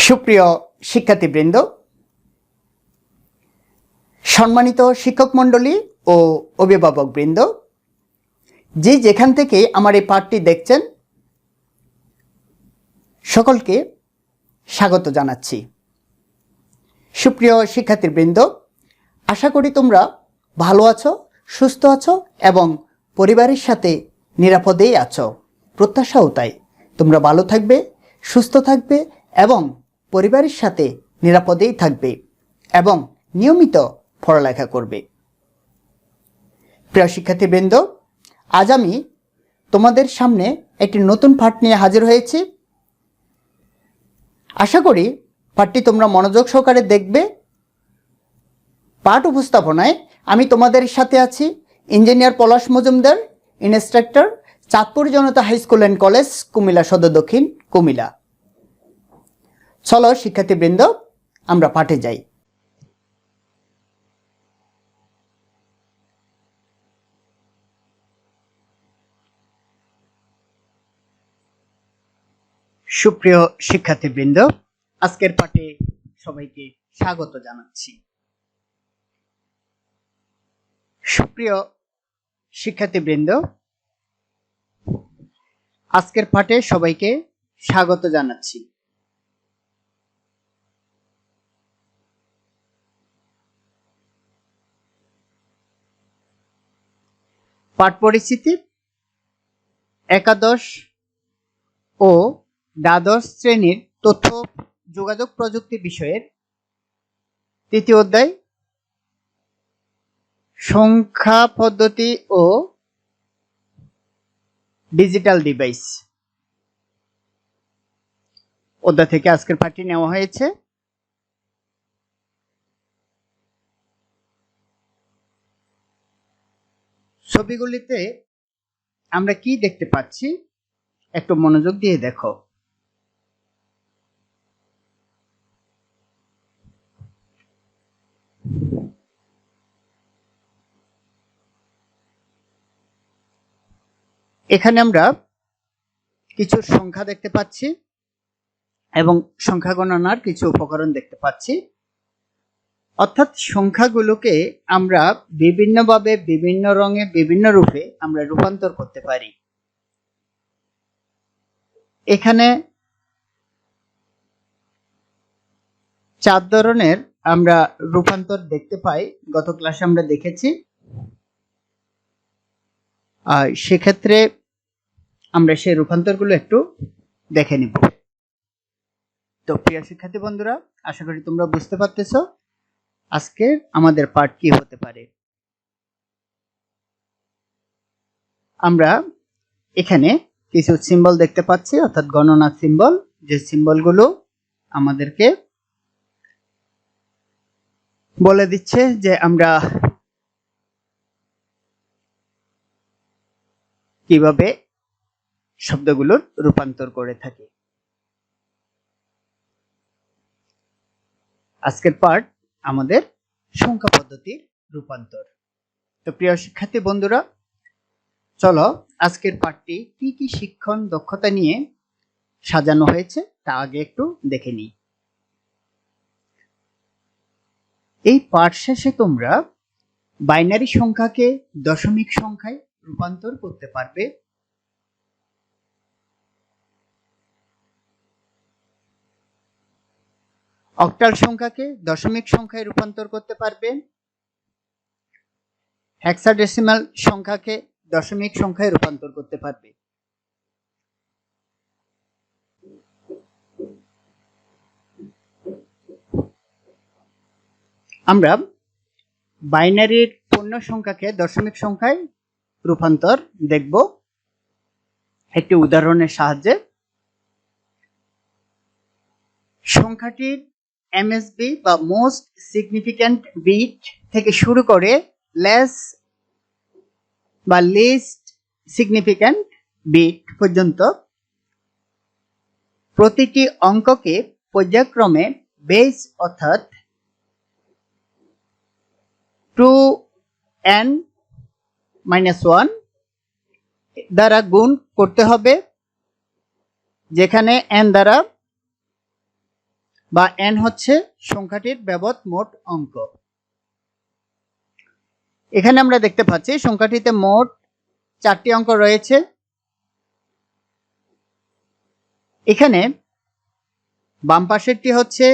সুপ্রিয় শিক্ষার্থীবৃন্দ, সম্মানিত শিক্ষক মণ্ডলী ও অভিভাবকবৃন্দ, যে যেখান থেকে আমার এই পাঠটি দেখছেন সকলকে স্বাগত জানাচ্ছি। সুপ্রিয় শিক্ষার্থীবৃন্দ, আশা করি তোমরা ভালো আছো, সুস্থ আছো এবং পরিবারের সাথে নিরাপদেই আছো। প্রত্যাশাও তাই, তোমরা ভালো থাকবে, সুস্থ থাকবে এবং পরিবারের সাথে নিরাপদেই থাকবে এবং নিয়মিত পড়ালেখা করবে। প্রিয় শিক্ষার্থীবৃন্দ, আজ আমি তোমাদের সামনে একটি নতুন পাঠ নিয়ে হাজির হয়েছি। আশা করি পাঠটি তোমরা মনোযোগ সহকারে দেখবে। পাঠ উপস্থাপনায় আমি তোমাদের সাথে আছি engineer Palash Majumdar, instructor, Chandpur Janata high school and college, Cumilla Sadar Dakshin, Comilla. চলো শিক্ষার্থীবৃন্দ, আমরা পাঠে যাই। সুপ্রিয় শিক্ষার্থীবৃন্দ, আজকের পাঠে সবাইকে স্বাগত জানাচ্ছি। সুপ্রিয় শিক্ষার্থীবৃন্দ, আজকের পাঠে সবাইকে স্বাগত জানাচ্ছি। পাঠ পরিচিতি একাদশ ও দ্বাদশ শ্রেণীর তথ্য যোগাযোগ প্রযুক্তি বিষয়ের তৃতীয় অধ্যায় সংখ্যা পদ্ধতি ও ডিজিটাল ডিভাইস অধ্যায় থেকে আজকের পাঠটি নেওয়া হয়েছে। ছবিগুলিতে আমরা কি দেখতে পাচ্ছি একটু মনোযোগ দিয়ে দেখো। এখানে আমরা কিছু সংখ্যা দেখতে পাচ্ছি এবং সংখ্যা গণনার কিছু উপকরণ দেখতে পাচ্ছি। অর্থাৎ সংখ্যাগুলোকে আমরা বিভিন্নভাবে, বিভিন্ন রঙে, বিভিন্ন রূপে আমরা রূপান্তর করতে পারি। এখানে 4 ধরনের আমরা রূপান্তর দেখতে পাই, গত ক্লাসে আমরা দেখেছি। সেক্ষেত্রে আমরা সেই রূপান্তরগুলো একটু দেখে নিব। তো প্রিয় শিক্ষার্থী বন্ধুরা, আশা করি তোমরা বুঝতে পারতেছো আজকে আমাদের পাঠ কি হতে পারে। আমরা এখানে কিছু সিম্বল দেখতে পাচ্ছি, অর্থাৎ গণনা সিম্বল, যে সিম্বলগুলো আমাদেরকে বলে দিচ্ছে যে আমরা কিভাবে শব্দগুলোর রূপান্তর করে থাকি। আজকের পাঠ আমাদের সংখ্যা পদ্ধতির রূপান্তর। তো প্রিয় শিক্ষার্থী বন্ধুরা, চলো আজকের পাঠটি কি কি শিক্ষণ দক্ষতা নিয়ে সাজানো হয়েছে তা আগে একটু দেখে নিই। এই পাঠ শেষে তোমরা বাইনারি সংখ্যাকে দশমিক সংখ্যায় রূপান্তর করতে পারবে, অক্টাল সংখ্যাকে দশমিক সংখ্যায় রূপান্তর করতে পারবে, হেক্সাডেসিমাল সংখ্যাকে দশমিক সংখ্যায় রূপান্তর করতে পারবে। আমরা বাইনারির পূর্ণ সংখ্যাকে দশমিক সংখ্যায় রূপান্তর দেখব একটি উদাহরণের সাহায্যে। সংখ্যাটির এমএসবি বা মোস্ট সিগনিফিক্যান্ট বিট থেকে শুরু করে লেস বা লিস্ট সিগনিফিক্যান্ট বিট পর্যন্ত প্রতিটি অঙ্ককে পর্যায়ক্রমে বেস অর্থাৎ 2n-1 দ্বারা গুণ করতে হবে, যেখানে n দ্বারা বা n হচ্ছে সংখ্যাটির ব্যবৎ মোট অঙ্ক। এখানে আমরা দেখতে পাচ্ছি সংখ্যাটিতে মোট 4টি অঙ্ক রয়েছে। এখানে বাম পাশেরটি হচ্ছে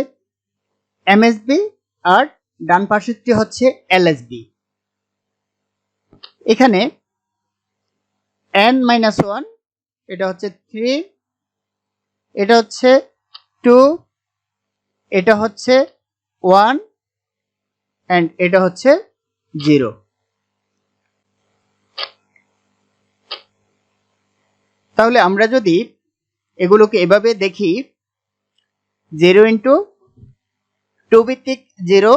এমএসবি আর ডান পাশেরটি হচ্ছে এলএসবি। এখানে n-1 এটা হচ্ছে 3, এটা হচ্ছে 2, এটা হচ্ছে 1 এন্ড এটা হচ্ছে 0। তাহলে আমরা যদি এগুলোকে এভাবে দেখি, 0 ইন্টু 2 ভিত্তিক 0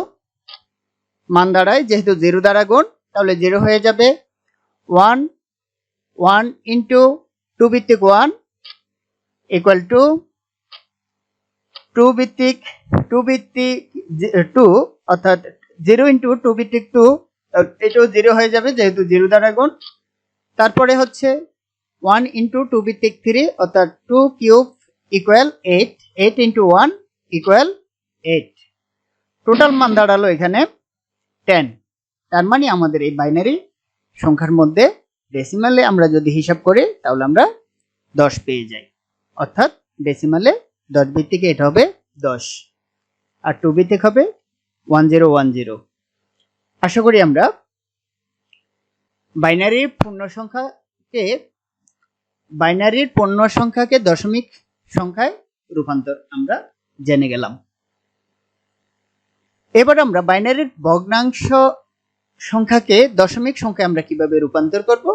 মান দাঁড়ায়, যেহেতু 0 দ্বারা গুণ তাহলে 0 হয়ে যাবে। 1 ইন্টু 2 ভিত্তিক 1 ইকুয়াল টু 2 ভিত্তিক 2 অর্থাৎ 0 ইন্টু 2 ভিত্তিক 2, এটাও 0 হয়ে যাবে যেহেতু 0 দ্বারা গুণ। তারপরে হচ্ছে 1 ইন্টু 2 ভিত্তিক 3 অর্থাৎ 2 cube equal 8, 8 into 1 equal 8। Total মান দাঁড়ালো এখানে 10। তার মানে আমাদের এই বাইনারি সংখ্যার মধ্যে ডেসিমালে আমরা যদি হিসাব করি তাহলে আমরা 10 পেয়ে যাই, অর্থাৎ ডেসিমালে 10 ভিত্তিকে এটা হবে 10 আর 2 ভিত্তিক হবে 1010। আশা করি আমরা বাইনারির পূর্ণ সংখ্যাকে দশমিক সংখ্যায় রূপান্তর আমরা জেনে গেলাম। এবার আমরা বাইনারির ভগ্নাংশ সংখ্যাকে দশমিক সংখ্যায় আমরা কিভাবে রূপান্তর করব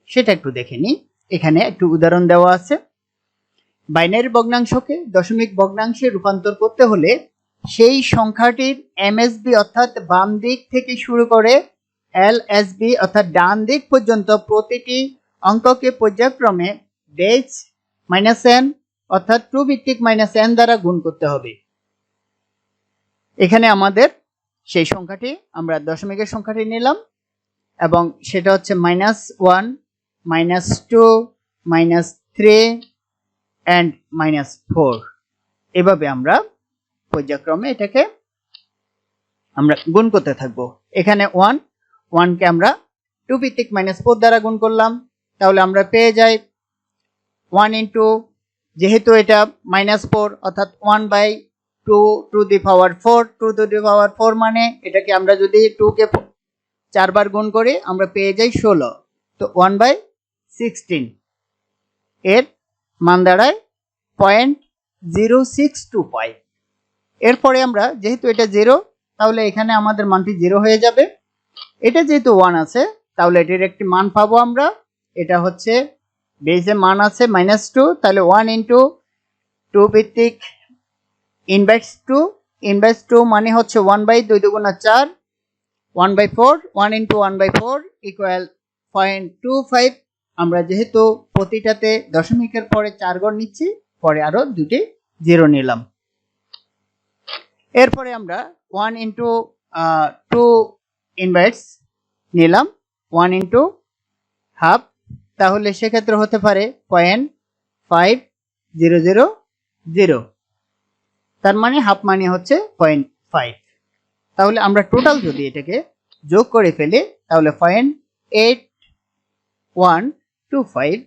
সেটা একটু দেখে নিই। এখানে একটু উদাহরণ দেওয়া আছে। বাইনারি ভগ্নাংশকে দশমিক ভগ্নাংশে রূপান্তর করতে হলে সেই সংখ্যাটির এমএসবি অর্থাৎ বাম দিক থেকে শুরু করে এলএসবি অর্থাৎ ডান দিক পর্যন্ত প্রতিটি অঙ্ককে পর্যায়ক্রমে বেস -n অর্থাৎ 2 ভিত্তিক -n দ্বারা গুণ করতে হবে। এখানে আমাদের সেই সংখ্যাটি আমরা দশমিকের সংখ্যাটি নিলাম এবং সেটা হচ্ছে -1, -2, -3 and -4। এভাবে আমরা পর্যায়ক্রমে এটাকে আমরা গুণ করতে থাকবো। এখানে 1 কে আমরা 2 ভিত্তিক -4 দ্বারা গুণ করলাম, তাহলে আমরা পেয়ে যাই 1 ইন্টু, যেহেতু এটা -4 অর্থাৎ 1/2 to the power 4, 2 to the পাওয়ার 4 মানে এটাকে আমরা যদি 2 কে 4 বার গুণ করি আমরা পেয়ে যাই 16, তো 1/16 এর মান দাঁড়ায় 0.0625। এরপরে আমরা যেহেতু এটা 0 তাহলে এখানে আমাদের মানটি 0 হয়ে যাবে। এটা যেহেতু 1 আছে তাহলে এটির একটি মান পাবো আমরা, এটা হচ্ছে বেসে মান আছে -2, তাহলে 1 ইন্টু 2 ভিত্তিক ইনভার্স 2 মানে হচ্ছে 1/2 দুগুণা 4, 1/4, 1 ইন্টু 1/4 ইকুয়াল 0.25। আমরা যেহেতু প্রতিটাতে দশমিকের পরে 4 ঘর নিচ্ছি, পরে আরো দুটি 0 নিলাম। এরপরে আমরা 1 ইন্টু 2 ইনভার্স নিলাম 1 ইন্টু হাফ, তাহলে সেক্ষেত্রে হতে পারে 0.5000। তার মানে হাফ মানে হচ্ছে 0.5। তাহলে আমরা টোটাল যদি এটাকে যোগ করে ফেলি তাহলে 0.8125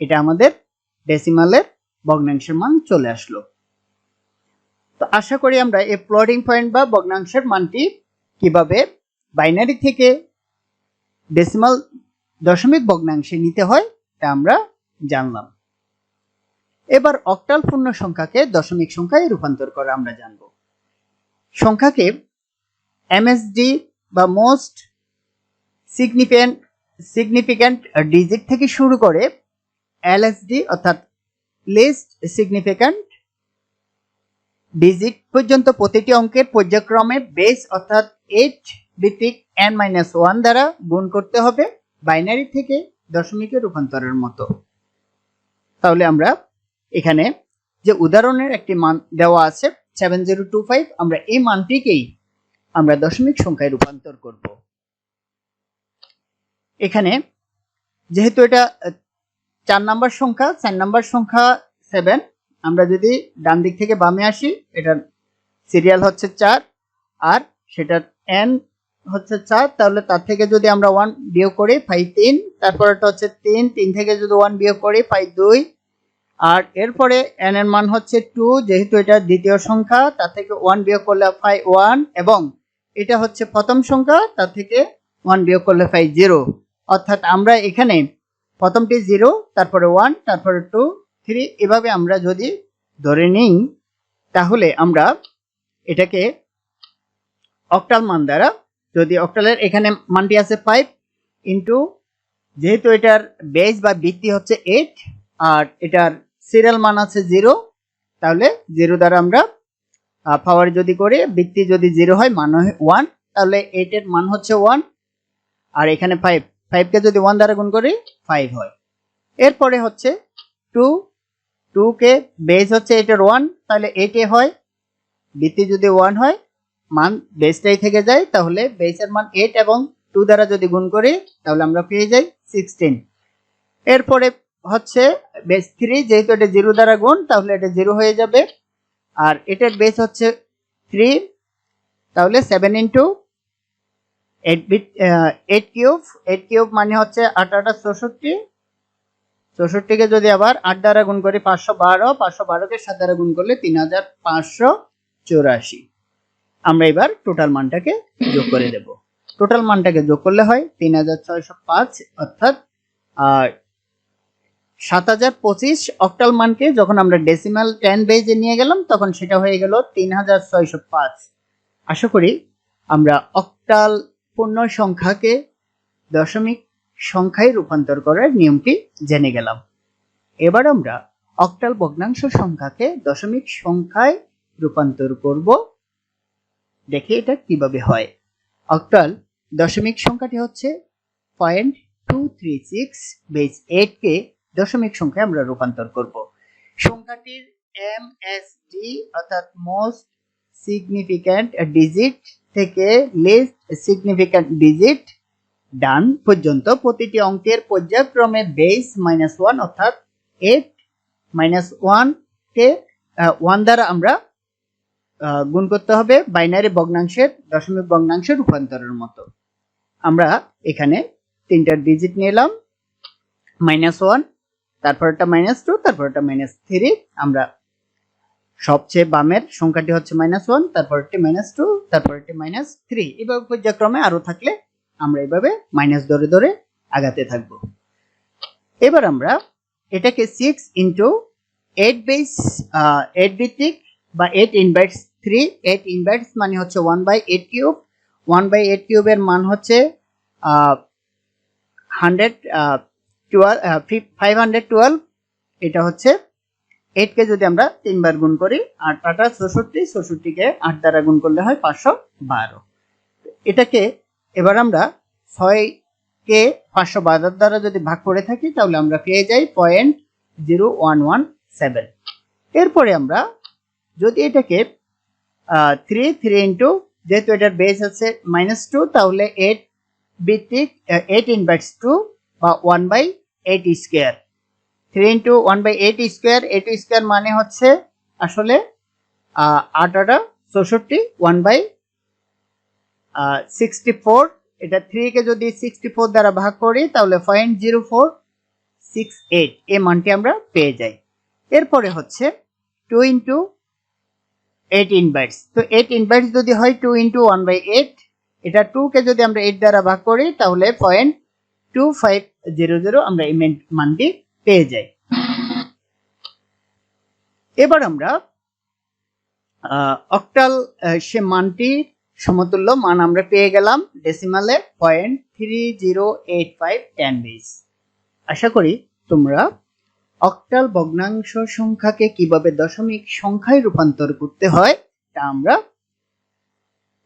এটা আমাদের ডেসিমালের ভগ্নাংশের মান চলে আসলো। তো আশা করি আমরা এই ফ্লোটিং পয়েন্ট বা ভগ্নাংশের মানটি কিভাবে বাইনারি থেকে ডেসিমাল দশমিক ভগ্নাংশে নিতে হয় তা আমরা জানলাম। এবার অক্টাল পূর্ণ সংখ্যাকে দশমিক সংখ্যায় রূপান্তর করা আমরা জানব। সংখ্যাকে এমএসডি বা মোস্ট সিগনিফিক্যান্ট ডিজিট থেকে শুরু করে এলএসডি অর্থাৎ লিস্ট সিগনিফিক্যান্ট ডিজিট পর্যন্ত প্রতিটি অঙ্কের পর্যায়ক্রমে বেস অর্থাৎ 8 ভিত্তিক n-1 দ্বারা গুণ করতে হবে বাইনারি থেকে দশমিকে রূপান্তরের মতো। তাহলে আমরা এখানে যে উদাহরণের একটি মান দেওয়া আছে 7025, আমরা এই মানটিকেই আমরা দশমিক সংখ্যায় রূপান্তর করব। এখানে যেহেতু এটা 4 নাম্বার সংখ্যা 7, আমরা যদি ডান দিক থেকে বামে আসি, এটার সিরিয়াল হচ্ছে 4 আর সেটার n হচ্ছে 4, তাহলে তার থেকে যদি আমরা 1 বিয়োগ করি পাই 3, তারপরটা হচ্ছে 3, 3 থেকে যদি 1 বিয়োগ করি পাই 2, আর এরপরে n এর মান হচ্ছে 2, যেহেতু এটা দ্বিতীয় সংখ্যা তার থেকে 1 বিয়োগ করলে পাই 1, এবং এটা হচ্ছে প্রথম সংখ্যা তার থেকে 1 বিয়োগ করলে পাই 0। অর্থাৎ আমরা এখানে প্রথমটি 0, তারপরে 1, তারপরে 2, 3 এভাবে আমরা যদি ধরে নিই, তাহলে আমরা এটাকে অক্টাল মান দ্বারা, যদি অক্টালের এখানে মানটি আছে 5 ইন্টু, যেহেতু এটার বেস বা ভিত্তি হচ্ছে 8 আর এটার সিরিয়াল মান আছে 0, তাহলে 0 দ্বারা আমরা পাওয়ার যদি করি, ভিত্তি যদি 0 হয় মান হয় 1, তাহলে 8 এর মান হচ্ছে 1, আর এখানে 5 কে যদি 1 দ্বারা গুণ করি 5 হয়। এরপরে হচ্ছে 2 কে বেস হচ্ছে 8 এর 1, তাহলে 8 এ হয়, ভিত্তি যদি 1 হয় মান বেসটাই থেকে যায়, তাহলে বেসের মান 8 এবং 2 দ্বারা যদি গুণ করি তাহলে আমরা পেয়ে যাই 16। এরপরে হচ্ছে বেস 3, যেহেতু এটা 0 দ্বারা গুণ তাহলে এটা 0 হয়ে যাবে, আর এটার বেস হচ্ছে 3, তাহলে 7 ইন্টু 8 কিউব মানে হচ্ছে 8 8 64, 64 কে যদি আবার 8 দ্বারা গুণ করি 512, 512 কে 7 দ্বারা গুণ করলে 3584। আমরা এবার টোটাল মানটাকে যোগ করে দেব। টোটাল মানটাকে যোগ করলে হয় 3605, অর্থাৎ 7025। অক্টাল মানকে যখন আমরা ডেসিমাল 10 বেজে নিয়ে গেলাম তখন সেটা হয়ে গেল 3605। আশা করি আমরা অক্টাল পূর্ণ সংখ্যাকে দশমিক সংখ্যায় রূপান্তর করার নিয়মটি জেনে গেলাম। এবার আমরা অক্টাল ভগ্নাংশ সংখ্যাকে দশমিক সংখ্যায় রূপান্তর করব। দেখি এটা কিভাবে হয়। অক্টাল দশমিক সংখ্যাটি হচ্ছে 0.236, বেস 8 কে দশমিক সংখ্যায় আমরা রূপান্তর করব। সংখ্যাটির MSD অর্থাৎ মোস্ট সিগনিফিক্যান্ট ডিজিট থেকে লিস্ট সিগনিফিক্যান্ট ডিজিট ডান পর্যন্ত প্রতিটি অঙ্কের পর্যায়ক্রমে বেস -1 অর্থাৎ 8 -1 কে 1 দ্বারা আমরা গুণ করতে হবে বাইনারি ভগ্নাংশের দশমিক ভগ্নাংশে রূপান্তরের মতো। আমরা এখানে তিনটা ডিজিট নিলাম, -1, তারপরটা -2, তারপরটা -3। আমরা সবচেয়ে বামের সংখ্যাটি হচ্ছে -1, তারপরটি -2, তারপরটি -3, এভাবে পর্যায়ক্রমে আরো থাকলে আমরা এইভাবে মাইনাস ধরে ধরে আগাতে থাকব। এবার আমরা এটাকে 6 ইন্টু 8 বেস 8 ভিত্তিক বা 8 ইনভার্স 3, 8 ইনভার্স মানে হচ্ছে 1/8 কিউব, 1/8 কিউবের মান হচ্ছে 512। এটা হচ্ছে 8 কে যদি আমরা 3 বার গুণ করি, 8 8 64, 64 কে 8 দ্বারা গুণ করলে হয় 512। এটাকে এবার আমরা 6 কে 512 দ্বারা যদি ভাগ করে থাকি তাহলে আমরা পেয়ে যাই 0.0117। এরপরে আমরা যদি এটাকে 3 ইন্টু, যেহেতু এটার বেস আছে -2, তাহলে 8 ভিত্তিক 8 ইনভার্স 2 বা 1/8 স্কয়ার, 3 ইন্টু 1/8 স্কয়ার, 8 স্কয়ার মানে হচ্ছে আসলে 8 8 64, 1/64। এটা 3 কে যদি 64 দ্বারা ভাগ করি তাহলে 0.0468 এই মানটি আমরা পেয়ে যাই। এরপরে হচ্ছে 2 ইন্টু 8 ইনভার্স, তো 8 ইনভার্স যদি হয় 2 ইন্টু 1/8, এটা 2 কে যদি আমরা 8 দ্বারা ভাগ করি তাহলে 0.2500 আমরা এই মানটি পেয়ে যাই। এবার আমরা অক্টাল সে মানটির সমতুল্য মান আমরা পেয়ে গেলাম ডেসিমালে 0.308510 বেস। আশা করি তোমরা অক্টাল ভগ্নাংশ সংখ্যাকে কিভাবে দশমিক সংখ্যায় রূপান্তর করতে হয় তা আমরা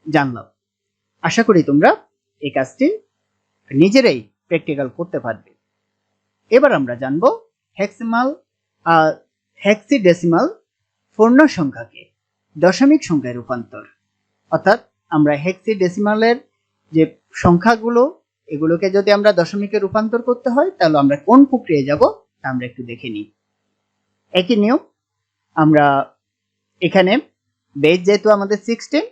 জানলাম। আশা করি তোমরা এই কাজটি নিজেরাই প্র্যাকটিক্যাল করতে পারবে। এবার আমরা জানবো হেক্সাডেসিমাল পূর্ণ সংখ্যাকে দশমিক সংখ্যায় রূপান্তর। অর্থাৎ আমরা হেক্সাডেসিমালের যে সংখ্যাগুলো এগুলোকে যদি আমরা দশমিকে রূপান্তর করতে হয় তাহলে আমরা কোন প্রক্রিয়ায় যাব তা আমরা একটু দেখে নিই। একই নিয়ম, আমরা এখানে বেস যেহেতু আমাদের 16,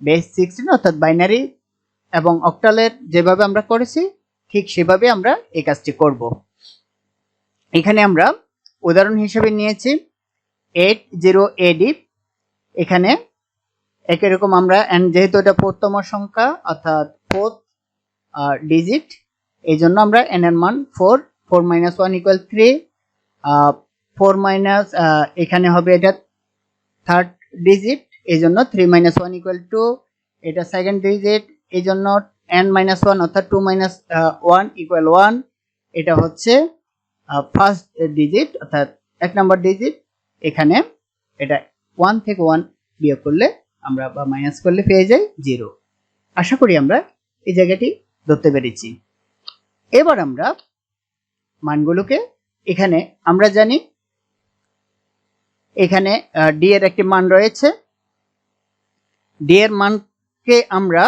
বেস 16 অর্থাৎ বাইনারি এবং অক্টালের যেভাবে আমরা করেছি ঠিক সেভাবে আমরা এই কাজটি করব। এখানে আমরা উদাহরণ হিসেবে নিয়েছি 80AD। এখানে একই রকম আমরা যেহেতু এটা প্রথম সংখ্যা অর্থাৎ ফোর্থ ডিজিট, এই জন্য আমরা n এর মান 4, 4 - 1 = 3, 4 মাইনাস এখানে হবে এটা থার্ড ডিজিট, এই জন্য 3 - 1 = 2, এটা সেকেন্ড ডিজিট, এই জন্য n - 1 অর্থাৎ 2 - 1 = 1, এটা হচ্ছে ফার্স্ট ডিজিট অর্থাৎ এক নম্বর ডিজিট। এখানে এটা 1 থেকে 1 বিয়োগ করলে আমরা বা মাইনাস করলে পেয়ে যাই 0। আশা করি আমরা এই জায়গাটি ধরতে পেরেছি। এবার আমরা মানগুলোকে এখানে আমরা জানি এখানে ডি এর একটি মান রয়েছে, ডি এর মানকে আমরা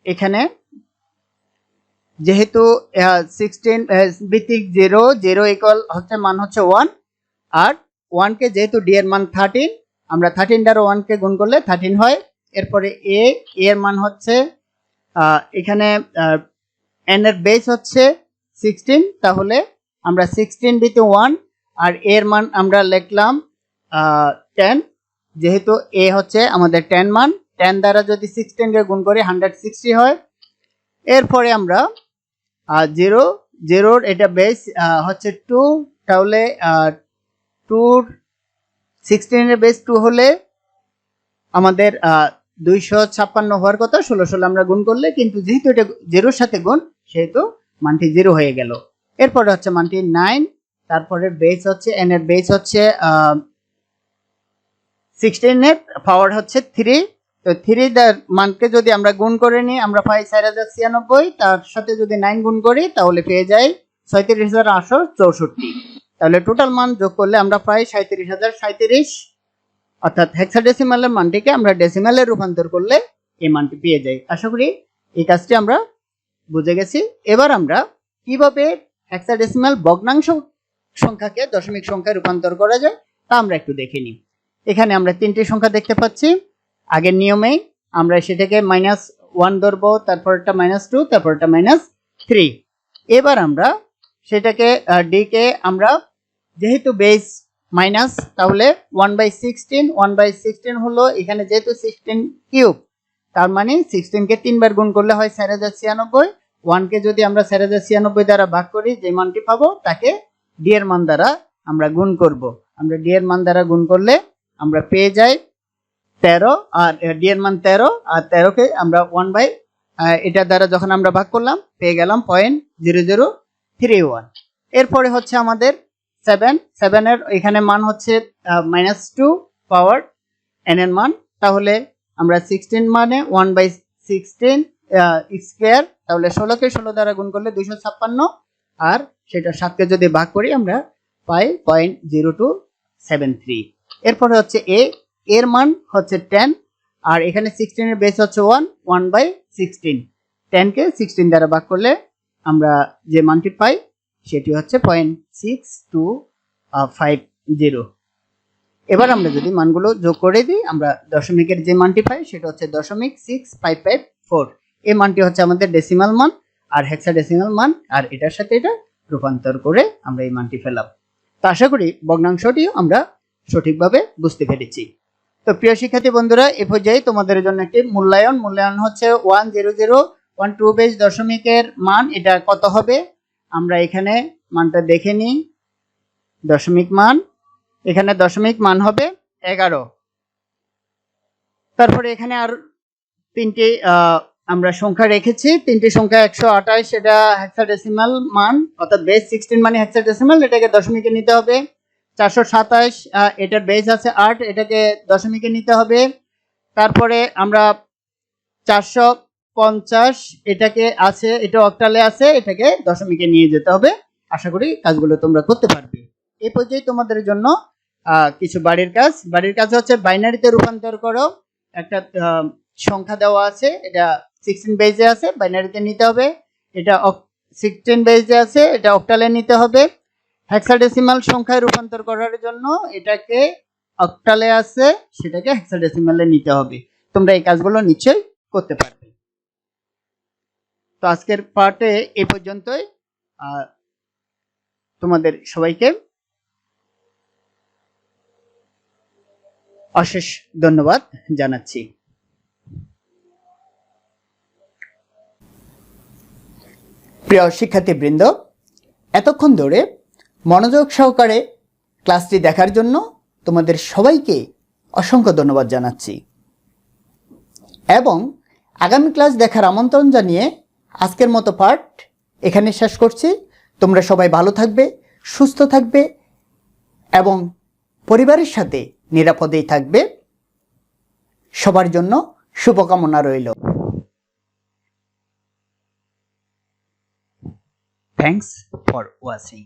এখানে যেহেতু 16 ভিত্তিক 0 0 ইকুয়াল হচ্ছে মান হচ্ছে 1, আর 1 কে যেহেতু ডি এর মান 13, আমরা 13 দ্বারা 1 কে গুণ করলে 13 হয়। এরপরে এ এর মান হচ্ছে এখানে n এর বেস হচ্ছে 16, তাহলে আমরা 16 দিতে 1 আর এর মান আমরা লিখলাম 10, যেহেতু এ হচ্ছে আমাদের 10 মান, 10 দ্বারা যদি 16 কে গুণ করি 160 হয়। এরপরে আমরা 0 0 এটা বেস হচ্ছে 2, তাহলে 2 16 এর বেস 2 হলে আমাদের 256 হওয়ার কথা, 16 আমরা গুণ করলে, কিন্তু যেহেতু এটা 0 এর সাথে গুণ সেহেতু মানটি 0 হয়ে গেল। এরপরে হচ্ছে মানটি 9, তারপরে বেস হচ্ছে n এর বেস হচ্ছে 16 এর পাওয়ার হচ্ছে 3, তো 3 এর মানকে যদি আমরা গুণ করে নিই আমরা পাই 4096, তার সাথে যদি 9 গুণ করি তাহলে পেয়ে যাই 36864। তাহলে টোটাল মান যোগ করলে আমরা পাই 37037, অর্থাৎ হেক্সাডেসিমালের মানটিকে আমরা ডেসিমালে রূপান্তর করলে এই মানটি পেয়ে যাই। আশা করি এই কাজটি আমরা বুঝে গেছি। এবার আমরা কিভাবে হেক্সাডেসিমাল ভগ্নাংশ সংখ্যাকে দশমিক সংখ্যায় রূপান্তর করা যায় তা আমরা একটু দেখে নিই। এখানে আমরা তিনটি সংখ্যা দেখতে পাচ্ছি। আগের নিয়মেই আমরা সেটাকে -1 ধরবো, তারপরটা -2, তারপরটা -3। এবার আমরা সেটাকে ডি কে আমরা যেহেতু বেস মাইনাস, তাহলে 1/16, 1/16 হলো এখানে যেহেতু 16 কিউব, তার মানে 16 কে 3 বার গুণ করলে হয় 4096। 1 কে যদি আমরা 4096 দ্বারা ভাগ করি যে মানটি পাবো তাকে ডি এর মান দ্বারা আমরা গুণ করব। আমরা ডি এর মান দ্বারা গুণ করলে আমরা পেয়ে যাই 13, আর ডি এর মান 13, আর 13 কে আমরা 1 বাই এটা দ্বারা যখন আমরা ভাগ করলাম পেয়ে গেলাম 0.0031। এরপরে হচ্ছে আমাদের 7 এর এখানে মান হচ্ছে -2 পাওয়ার n এর মান, তাহলে আমরা 16 মানে 1/16 স্কয়ার, তাহলে 16 কে 16 দ্বারা গুণ করলে 256, আর সেটা 7 কে যদি ভাগ করি আমরা পাই 0.0273। এরপরে হচ্ছে এর মান হচ্ছে 10, আর এখানে 16 এর বেস হচ্ছে 1/16, 10 কে 16 দ্বারা ভাগ করলে আমরা যে মানটি পাই সেটি হচ্ছে 0.6250। এবার আমরা যদি মানগুলো যোগ করে দিই আমরা দশমিকের যে মানটি পাই সেটা হচ্ছে 0.6554। এই মানটি হচ্ছে আমাদের ডেসিমাল মান আর হেক্সাডেসিমাল মান, আর এটার সাথে এটা রূপান্তর করে আমরা এই মানটি পেলাম। তো আশা করি ভগ্নাংশটিও আমরা সঠিকভাবে বুঝতে পেরেছি। তো প্রিয় শিক্ষার্থী বন্ধুরা, এই পর্যায়ে তোমাদের জন্য একটি মূল্যায়ন হচ্ছে 10012 বেস দশমিকের মান এটা কত হবে আমরা এখানে মানটা দেখে নিই। দশমিক মান, এখানে দশমিক মান হবে 11। তারপরে এখানে আর তিনটি আমরা সংখ্যা রেখেছি, তিনটি সংখ্যা 128, এটা হেক্সাডেসিমাল মান অর্থাৎ বেস 16 মানে হেক্সাডেসিমাল, এটাকে দশমিকে নিতে হবে। 427 এটার বেস আছে 8, এটাকে দশমিকে নিতে হবে। তারপরে আমরা 450 এটাকে আছে, এটা অক্টালে আছে, এটাকে দশমিকে নিয়ে যেতে হবে। আশা করি কাজগুলো তোমরা করতে পারবে। এই পর্যায়ে তোমাদের জন্য কিছু বাড়ির কাজ হচ্ছে বাইনারিতে রূপান্তর করো। একটা সংখ্যা দেওয়া আছে, এটা 16 বেজে আছে, বাইনারিতে নিতে হবে। এটা 16 বেজে আছে, এটা অক্টালে নিতে হবে। হেক্সাডেসিমাল সংখ্যায় রূপান্তর করার জন্য এটাকে অক্টালে আছে, সেটাকে হেক্সাডেসিমালে নিতে হবে। তোমরা এই কাজগুলো নিশ্চয়ই করতে পারবে। তো আজকের পার্টে এই পর্যন্তই। তোমাদের সবাইকে অশেষ ধন্যবাদ জানাচ্ছি। প্রিয় শিক্ষার্থীবৃন্দ, এতক্ষণ ধরে মনোযোগ সহকারে ক্লাসটি দেখার জন্য তোমাদের সবাইকে অসংখ্য ধন্যবাদ জানাচ্ছি এবং আগামী ক্লাস দেখার আমন্ত্রণ জানিয়ে আজকের মতো পার্ট এখানে শেষ করছি। তোমরা সবাই ভালো থাকবে, সুস্থ থাকবে এবং পরিবারের সাথে নিরাপদেই থাকবে। সবার জন্য শুভকামনা রইল। Thanks for watching.